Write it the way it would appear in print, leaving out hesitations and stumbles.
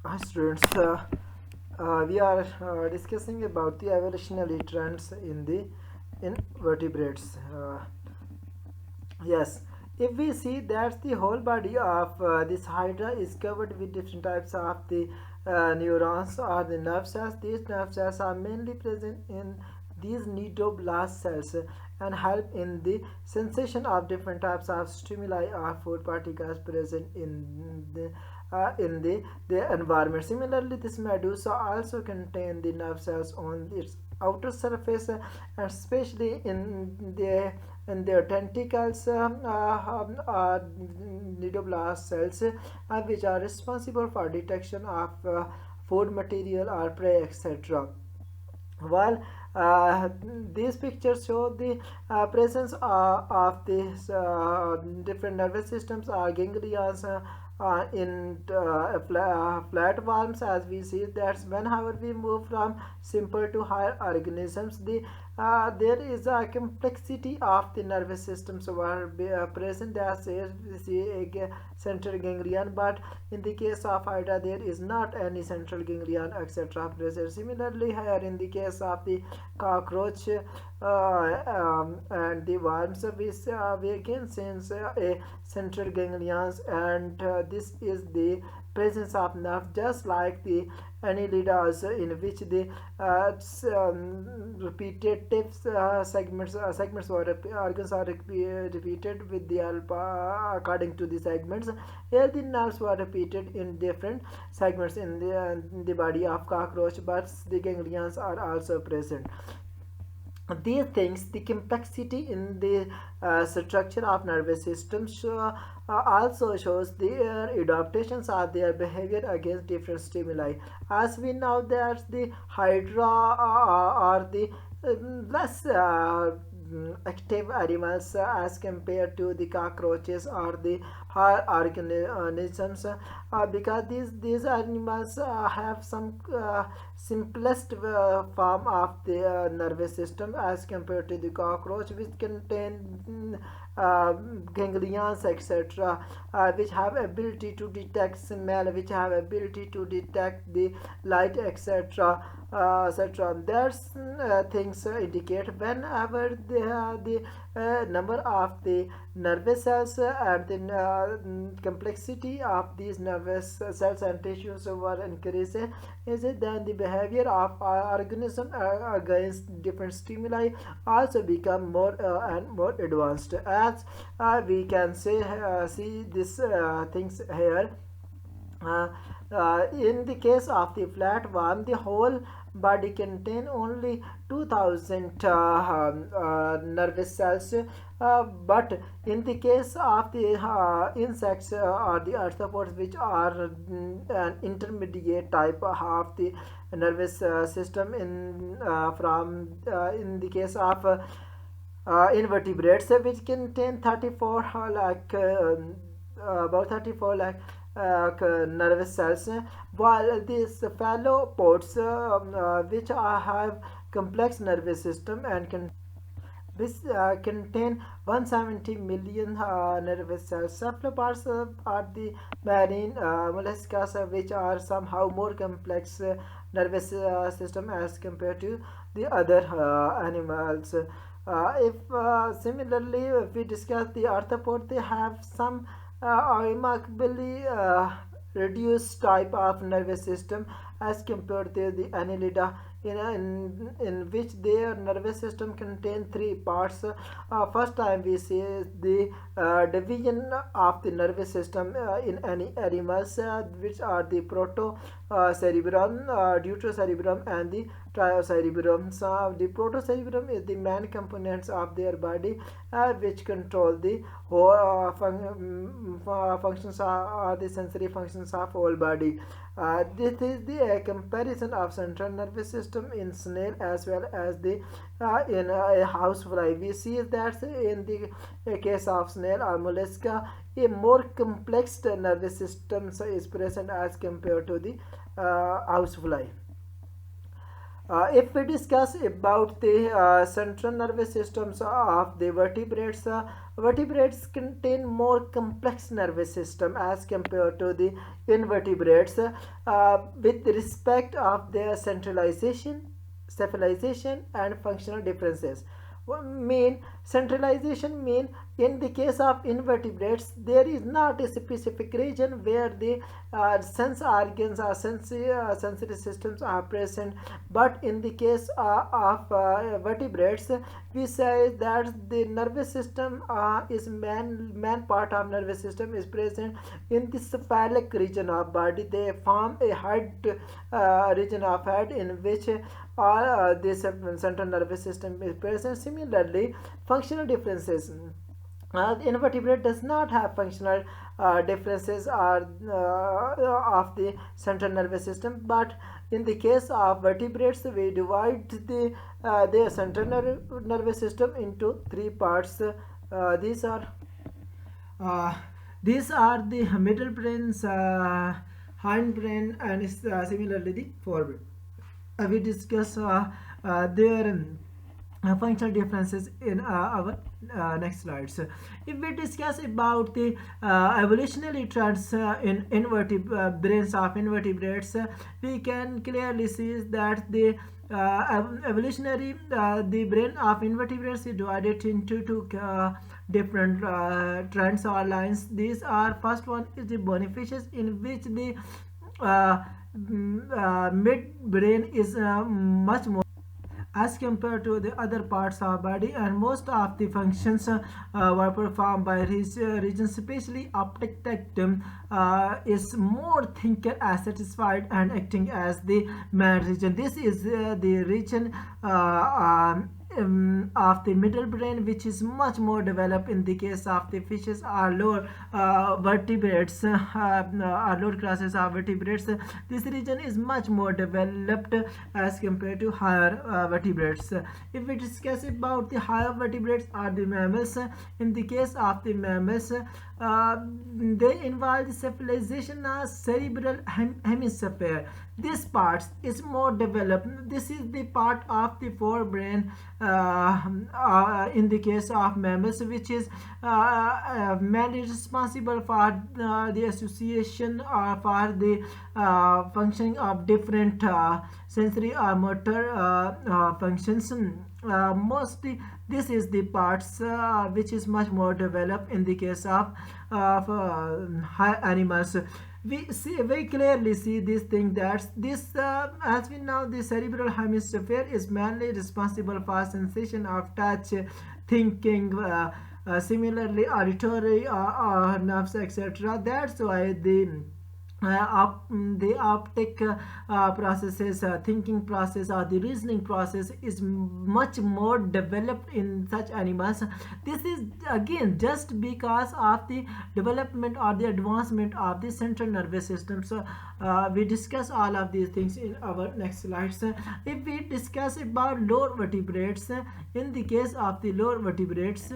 Hi students, we are discussing about the evolutionary trends in the invertebrates. Yes, if we see that the whole body of this hydra is covered with different types of the neurons or the nerve cells. These nerve cells are mainly present in these nidoblast cells and help in the sensation of different types of stimuli or food particles present in the environment. Similarly, this medusa also contain the nerve cells on its outer surface, and especially in their tentacles, nidoblast cells, which are responsible for detection of food material or prey, etc. While these pictures show the presence of these different nervous systems or ganglia in flatworms, as we see that whenever we move from simple to higher organisms, there is a complexity of the nervous systems were present as we see a central ganglion, but in the case of hydra there is not any central ganglion etc present. Similarly here in the case of the cockroach and the worms, we again sense a central ganglions, and this is the presence of nerve, just like the annelidas, in which the repetitive segments or organs are repeated with the alpha according to the segments. Here the nerves were repeated in different segments in the body of cockroach, but the ganglions are also present. These things, the complexity in the structure of nervous system also shows their adaptations or their behavior against different stimuli. As we know that the hydra are the less active animals as compared to the cockroaches or the higher organisms, because these animals have some simplest form of the nervous system as compared to the cockroach, which contain ganglions etc, which have ability to detect smell, which have ability to detect the light etc, etc. That's things indicate whenever the number of the nervous cells and the complexity of these nervous cells and tissues were increasing, is it then the behavior of organism against different stimuli also become more and more advanced, as we can say see this things here. In the case of the flatworm, the whole body contain only 2000 nervous cells, but in the case of the insects or the arthropods, which are an intermediate type of the nervous system in the case of invertebrates, which contain 34 about 34 lakh nervous cells, while these phallopods, which have complex nervous system and contain 170 million nervous cells. Cephalopods are the marine molluscs, which are somehow more complex nervous system as compared to the other animals. If Similarly, if we discuss the arthropod, they have some remarkably reduced type of nervous system as compared to the annelida, in which their nervous system contain three parts. First time we see the division of the nervous system in any animals, which are the proto cerebrum, deuterocerebrum, and the triocerebrum. So the protocerebrum is the main components of their body, which control the whole functions or the sensory functions of whole body. This is the comparison of central nervous system in snail as well as the in a housefly. We see that in the case of snail or mollusca, a more complex nervous system is present as compared to the housefly. If we discuss about the central nervous systems of the vertebrates, vertebrates contain more complex nervous system as compared to the invertebrates with respect of their centralization, cephalization, and functional differences. Mean centralization mean in the case of invertebrates there is not a specific region where the sense organs or sensory systems are present, but in the case of vertebrates we say that the nervous system is man part of nervous system is present in the cephalic region of body. They form a head region of head in which this central nervous system is present. Similarly, functional differences. The invertebrate does not have functional differences or of the central nervous system, but in the case of vertebrates, we divide their central nervous system into three parts. These are uh, these are the middle brains, hind brain, and similarly the forebrain. We discuss their functional differences in our next slides. If we discuss about the evolutionary trends in brains of invertebrates, we can clearly see that the evolutionary the brain of invertebrates is divided into two different trends or lines. These are, first one is the bonifacius, in which the midbrain is much more as compared to the other parts of body, and most of the functions were performed by regions, especially optic tectum is more thinker as satisfied and acting as the main region. This is the region of the middle brain, which is much more developed in the case of the fishes or lower vertebrates or lower classes of vertebrates. This region is much more developed as compared to higher vertebrates. If we discuss about the higher vertebrates or the mammals, in the case of the mammals, they involve the cephalization of cerebral hemisphere. This part is more developed. This is the part of the forebrain in the case of mammals, which is mainly responsible for the association or for the functioning of different sensory or motor functions. Mostly this is the parts which is much more developed in the case of high animals. We clearly see this thing, that this as we know, the cerebral hemisphere is mainly responsible for sensation of touch, thinking, similarly auditory nerves, etc. That's why the optic processes, thinking process, or the reasoning process is much more developed in such animals. This is again just because of the development or the advancement of the central nervous system. So we discuss all of these things in our next slides. If we discuss about lower vertebrates, in the case of the lower vertebrates,